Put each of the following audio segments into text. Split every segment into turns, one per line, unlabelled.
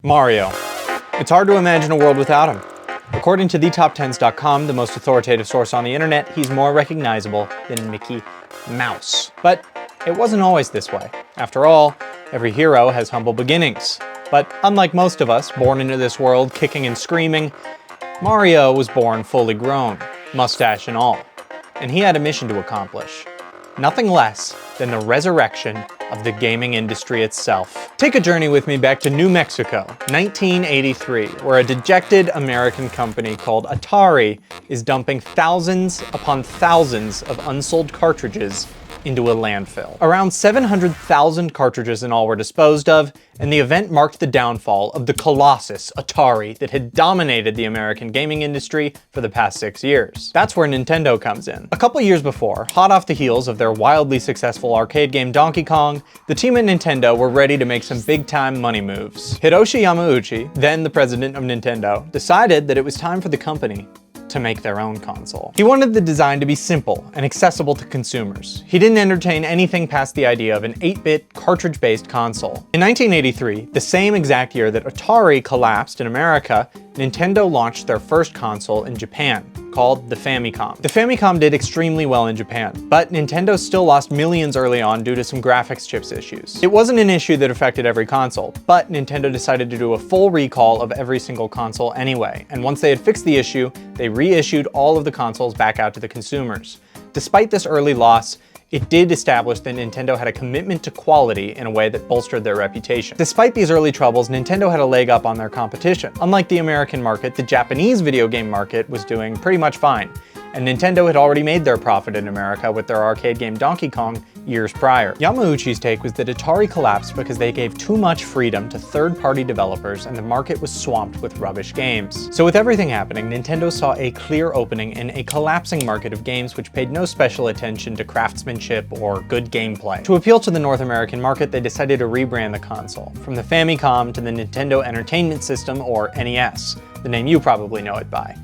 Mario. It's hard to imagine a world without him. According to thetop10s.com, the most authoritative source on the internet, he's more recognizable than Mickey Mouse. But it wasn't always this way. After all, every hero has humble beginnings. But unlike most of us, born into this world kicking and screaming, Mario was born fully grown, mustache and all. And he had a mission to accomplish. Nothing less than the resurrection of the gaming industry itself. Take a journey with me back to New Mexico, 1983, where a dejected American company called Atari is dumping thousands upon thousands of unsold cartridges into a landfill. Around 700,000 cartridges in all were disposed of, and the event marked the downfall of the colossus Atari that had dominated the American gaming industry for the past 6 years. That's where Nintendo comes in. A couple years before, hot off the heels of their wildly successful arcade game Donkey Kong, the team at Nintendo were ready to make some big-time money moves. Hiroshi Yamauchi, then the president of Nintendo, decided that it was time for the company to make their own console. He wanted the design to be simple and accessible to consumers. He didn't entertain anything past the idea of an 8-bit cartridge-based console. In 1983, the same exact year that Atari collapsed in America, Nintendo launched their first console in Japan, called the Famicom. The Famicom did extremely well in Japan, but Nintendo still lost millions early on due to some graphics chips issues. It wasn't an issue that affected every console, but Nintendo decided to do a full recall of every single console anyway, and once they had fixed the issue, they reissued all of the consoles back out to the consumers. Despite this early loss, it did establish that Nintendo had a commitment to quality in a way that bolstered their reputation. Despite these early troubles, Nintendo had a leg up on their competition. Unlike the American market, the Japanese video game market was doing pretty much fine, and Nintendo had already made their profit in America with their arcade game Donkey Kong years prior. Yamauchi's take was that Atari collapsed because they gave too much freedom to third-party developers and the market was swamped with rubbish games. So with everything happening, Nintendo saw a clear opening in a collapsing market of games which paid no special attention to craftsmanship or good gameplay. To appeal to the North American market, they decided to rebrand the console, from the Famicom to the Nintendo Entertainment System, or NES, the name you probably know it by.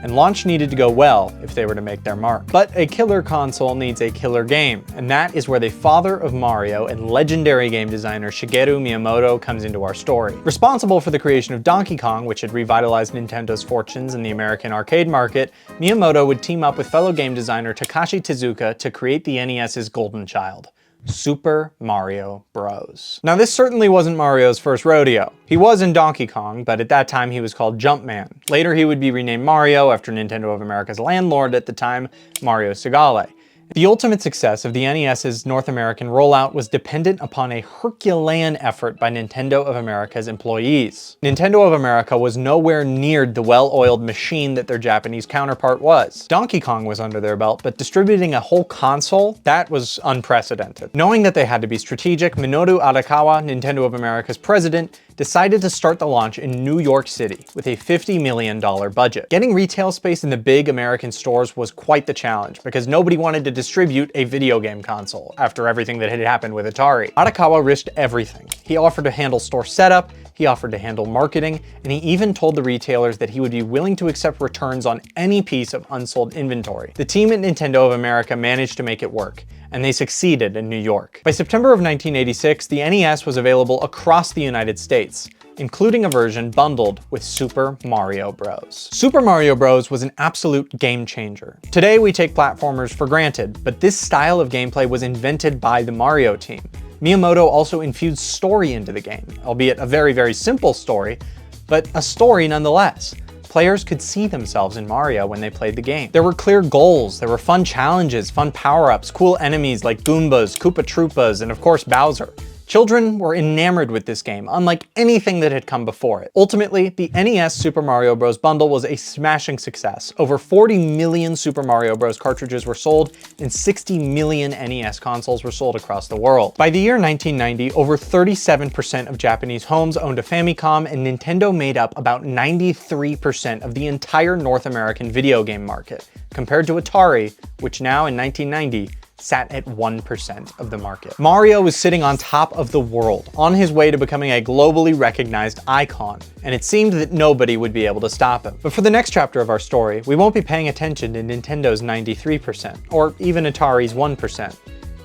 And launch needed to go well if they were to make their mark. But a killer console needs a killer game, and that is where the father of Mario and legendary game designer Shigeru Miyamoto comes into our story. Responsible for the creation of Donkey Kong, which had revitalized Nintendo's fortunes in the American arcade market, Miyamoto would team up with fellow game designer Takashi Tezuka to create the NES's golden child, Super Mario Bros. Now this certainly wasn't Mario's first rodeo. He was in Donkey Kong, but at that time he was called Jumpman. Later he would be renamed Mario after Nintendo of America's landlord at the time, Mario Segale. The ultimate success of the NES's North American rollout was dependent upon a Herculean effort by Nintendo of America's employees. Nintendo of America was nowhere near the well-oiled machine that their Japanese counterpart was. Donkey Kong was under their belt, but distributing a whole console, that was unprecedented. Knowing that they had to be strategic, Minoru Arakawa, Nintendo of America's president, decided to start the launch in New York City with a $50 million budget. Getting retail space in the big American stores was quite the challenge because nobody wanted to distribute a video game console after everything that had happened with Atari. Arakawa risked everything. He offered to handle store setup, he offered to handle marketing, and he even told the retailers that he would be willing to accept returns on any piece of unsold inventory. The team at Nintendo of America managed to make it work, and they succeeded in New York. By September of 1986, the NES was available across the United States, including a version bundled with Super Mario Bros. Super Mario Bros. Was an absolute game changer. Today we take platformers for granted, but this style of gameplay was invented by the Mario team. Miyamoto also infused story into the game, albeit a very, very simple story, but a story nonetheless. Players could see themselves in Mario when they played the game. There were clear goals, there were fun challenges, fun power-ups, cool enemies like Goombas, Koopa Troopas, and of course Bowser. Children were enamored with this game, unlike anything that had come before it. Ultimately, the NES Super Mario Bros. Bundle was a smashing success. Over 40 million Super Mario Bros. Cartridges were sold, and 60 million NES consoles were sold across the world. By the year 1990, over 37% of Japanese homes owned a Famicom, and Nintendo made up about 93% of the entire North American video game market, compared to Atari, which now in 1990, sat at 1% of the market. Mario was sitting on top of the world, on his way to becoming a globally recognized icon, and it seemed that nobody would be able to stop him. But for the next chapter of our story, we won't be paying attention to Nintendo's 93%, or even Atari's 1%,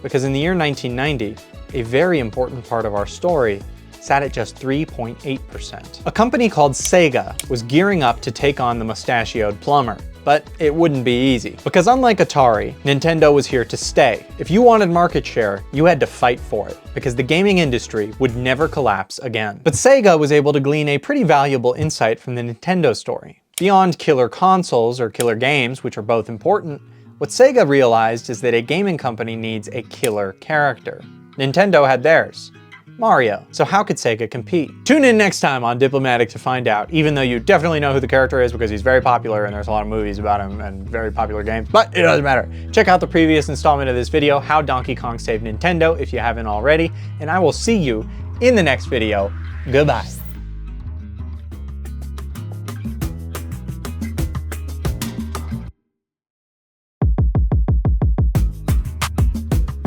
because in the year 1990, a very important part of our story sat at just 3.8%. A company called Sega was gearing up to take on the mustachioed plumber. But it wouldn't be easy. Because unlike Atari, Nintendo was here to stay. If you wanted market share, you had to fight for it, because the gaming industry would never collapse again. But Sega was able to glean a pretty valuable insight from the Nintendo story. Beyond killer consoles or killer games, which are both important, what Sega realized is that a gaming company needs a killer character. Nintendo had theirs. Mario. So how could Sega compete? Tune in next time on Diplomatic to find out, even though you definitely know who the character is because he's very popular and there's a lot of movies about him and very popular games, but it doesn't matter. Check out the previous installment of this video, How Donkey Kong Saved Nintendo, if you haven't already, and I will see you in the next video. Goodbye.